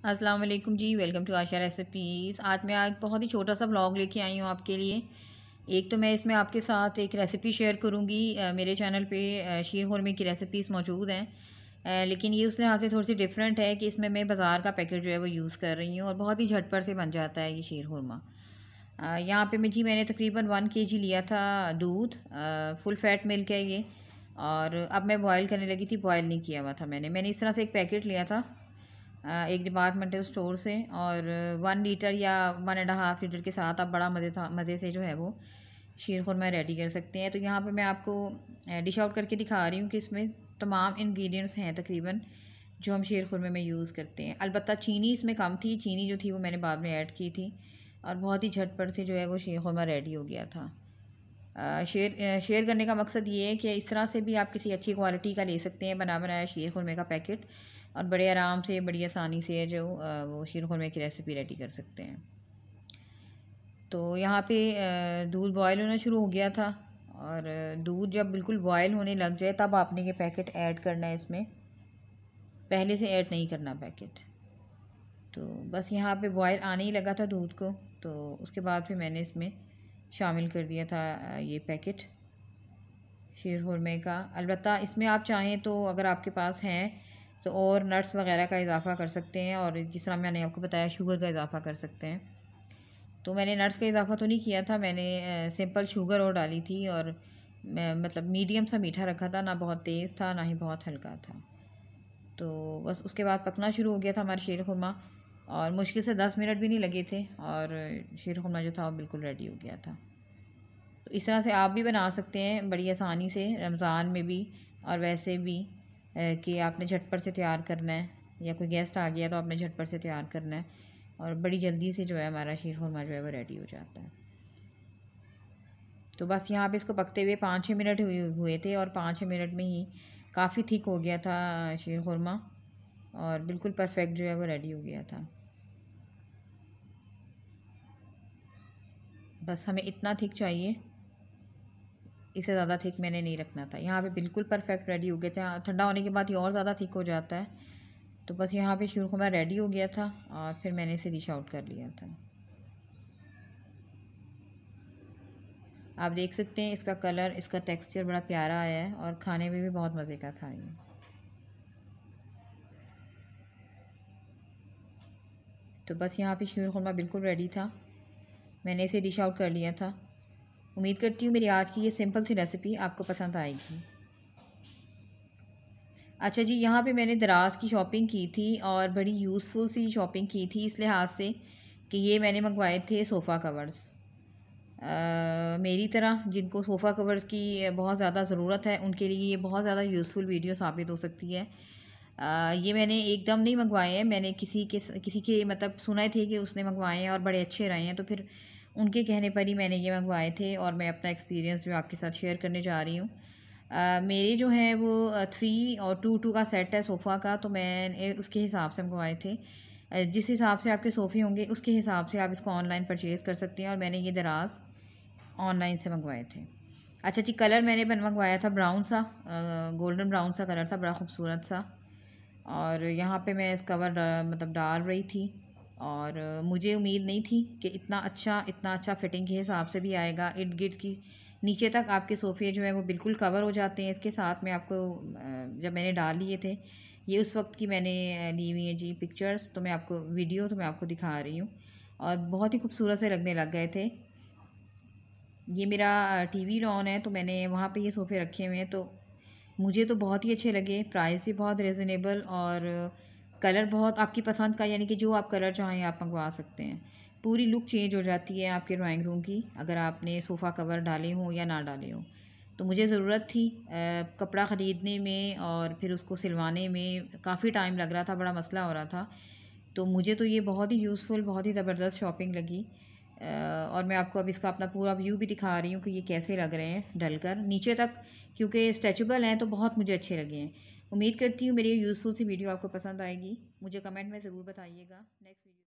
अस्सलाम वालेकुम जी। Welcome to Asha recipes. आज मैं एक बहुत ही छोटा सा व्लॉग लेके आई हूँ आपके लिए। एक तो मैं इसमें आपके साथ एक रेसिपी शेयर करूँगी। मेरे चैनल पे शीर खुरमे की रेसिपीज़ मौजूद हैं, लेकिन ये उस लिहाज से थोड़ी सी डिफरेंट है कि इसमें मैं बाज़ार का पैकेट जो है वो यूज़ कर रही हूँ और बहुत ही झटपट से बन जाता है ये शीर खुरमा। यहाँ पे मैंने तकरीबन 1 kg लिया था दूध। फुल फैट मिल्क है ये। और अब मैं बॉयल करने लगी थी, बॉयल नहीं किया हुआ था मैंने इस तरह से एक पैकेट लिया था एक डिपार्टमेंटल स्टोर से। और 1 लीटर या 1.5 लीटर के साथ आप बड़ा मज़े से जो है वो शीर खुरमा रेडी कर सकते हैं। तो यहाँ पे मैं आपको डिश आउट करके दिखा रही हूँ कि इसमें तमाम इंग्रेडिएंट्स हैं तकरीबन जो हम शीर खुरमे में यूज़ करते हैं। अलबत्ता चीनी इसमें कम थी, चीनी जो थी वो मैंने बाद में ऐड की थी और बहुत ही झटपट से जो है वो शीर खुरमा रेडी हो गया था। शेयर करने का मकसद ये है कि इस तरह से भी आप किसी अच्छी क्वालिटी का ले सकते हैं बना बनाया शीर खुरमे का पैकेट, और बड़े आराम से बड़ी आसानी से जो वो शीर खुरमे की रेसिपी रेडी कर सकते हैं। तो यहाँ पे दूध बॉयल होना शुरू हो गया था, और दूध जब बिल्कुल बॉयल होने लग जाए तब आपने ये पैकेट ऐड करना है इसमें, पहले से ऐड नहीं करना पैकेट। तो बस यहाँ पे बॉयल आने ही लगा था दूध को, तो उसके बाद फिर मैंने इसमें शामिल कर दिया था ये पैकेट शीर खुरमे का। अलबत्ता इसमें आप चाहें तो अगर आपके पास हैं तो और नट्स वगैरह का इजाफ़ा कर सकते हैं, और जिस तरह मैंने आपको बताया शुगर का इजाफ़ा कर सकते हैं। तो मैंने नट्स का इजाफ़ा तो नहीं किया था, मैंने सिंपल शुगर और डाली थी, और मतलब मीडियम सा मीठा रखा था, ना बहुत तेज़ था ना ही बहुत हल्का था। तो बस उसके बाद पकना शुरू हो गया था हमारा शीर खुरमा, और मुश्किल से 10 मिनट भी नहीं लगे थे और शीर खुरमा जो था वो बिल्कुल रेडी हो गया था। तो इस तरह से आप भी बना सकते हैं बड़ी आसानी से, रमज़ान में भी और वैसे भी, कि आपने झटपट से तैयार करना है या कोई गेस्ट आ गया तो आपने झटपट से तैयार करना है, और बड़ी जल्दी से जो है हमारा शीर खुरमा जो है वो रेडी हो जाता है। तो बस यहाँ पे इसको पकते हुए 5-6 मिनट हुए थे, और 5-6 मिनट में ही काफ़ी थिक हो गया था शीर खुरमा, और बिल्कुल परफेक्ट जो है वो रेडी हो गया था। बस हमें इतना थिक चाहिए, इससे ज़्यादा थिक मैंने नहीं रखना था। यहाँ पे बिल्कुल परफेक्ट रेडी हो गया था। ठंडा होने के बाद ये और ज़्यादा थिक हो जाता है। तो बस यहाँ पे शीर खुरमा रेडी हो गया था, और फिर मैंने इसे डिश आउट कर लिया था। आप देख सकते हैं इसका कलर, इसका टेक्सचर बड़ा प्यारा आया है, और खाने में भी बहुत मज़े का था ये। तो बस यहाँ पे शीर खुरमा बिल्कुल रेडी था, मैंने इसे डिश आउट कर लिया था। उम्मीद करती हूँ मेरी आज की ये सिंपल सी रेसिपी आपको पसंद आएगी। अच्छा जी, यहाँ पे मैंने दराज की शॉपिंग की थी, और बड़ी यूज़फुल सी शॉपिंग की थी इस लिहाज से कि ये मैंने मंगवाए थे सोफ़ा कवर्स। मेरी तरह जिनको सोफ़ा कवर्स की बहुत ज़्यादा ज़रूरत है उनके लिए ये बहुत ज़्यादा यूज़फुल वीडियो साबित हो सकती है। ये मैंने एकदम नहीं मंगवाए हैं, मैंने किसी के मतलब सुने थे कि उसने मंगवाए हैं और बड़े अच्छे रहे हैं, तो फिर उनके कहने पर ही मैंने ये मंगवाए थे, और मैं अपना एक्सपीरियंस जो आपके साथ शेयर करने जा रही हूँ। मेरे जो हैं वो 3 और 2 का सेट है सोफ़ा का, तो मैंने उसके हिसाब से मंगवाए थे। जिस हिसाब से आपके सोफ़े होंगे उसके हिसाब से आप इसको ऑनलाइन परचेज़ कर सकते हैं, और मैंने ये दराज ऑनलाइन से मंगवाए थे। अच्छा जी, कलर मैंने मंगवाया था ब्राउन सा, गोल्डन ब्राउन सा कलर था, बड़ा खूबसूरत सा। और यहाँ पे मैं इस कवर मतलब डाल रही थी, और मुझे उम्मीद नहीं थी कि इतना अच्छा फ़िटिंग के हिसाब से भी आएगा। इर्द गिर्द की नीचे तक आपके सोफ़े जो है वो बिल्कुल कवर हो जाते हैं। इसके साथ में आपको जब मैंने डाल लिए थे, ये उस वक्त की मैंने ली हुई है जी पिक्चर्स, तो मैं आपको वीडियो तो मैं आपको दिखा रही हूँ, और बहुत ही खूबसूरत से लगने लग गए थे। ये मेरा टीवी लॉन है, तो मैंने वहाँ पे ये सोफ़े रखे हुए हैं, तो मुझे तो बहुत ही अच्छे लगे। प्राइस भी बहुत रिजनेबल, और कलर बहुत आपकी पसंद का, यानी कि जो आप कलर चाहें आप मंगवा सकते हैं। पूरी लुक चेंज हो जाती है आपके ड्राइंग रूम की अगर आपने सोफ़ा कवर डाले हों या ना डाले हों। तो मुझे ज़रूरत थी कपड़ा ख़रीदने में, और फिर उसको सिलवाने में काफ़ी टाइम लग रहा था, बड़ा मसला हो रहा था। तो मुझे तो ये बहुत ही यूज़फुल, बहुत ही ज़बरदस्त शॉपिंग लगी। और मैं आपको अब इसका अपना पूरा व्यू भी दिखा रही हूँ कि ये कैसे लग रहे हैं डलकर नीचे तक, क्योंकि स्ट्रेचेबल हैं तो बहुत मुझे अच्छे लगे हैं। उम्मीद करती हूँ मेरी यूज़फुल सी वीडियो आपको पसंद आएगी। मुझे कमेंट में ज़रूर बताइएगा। Next video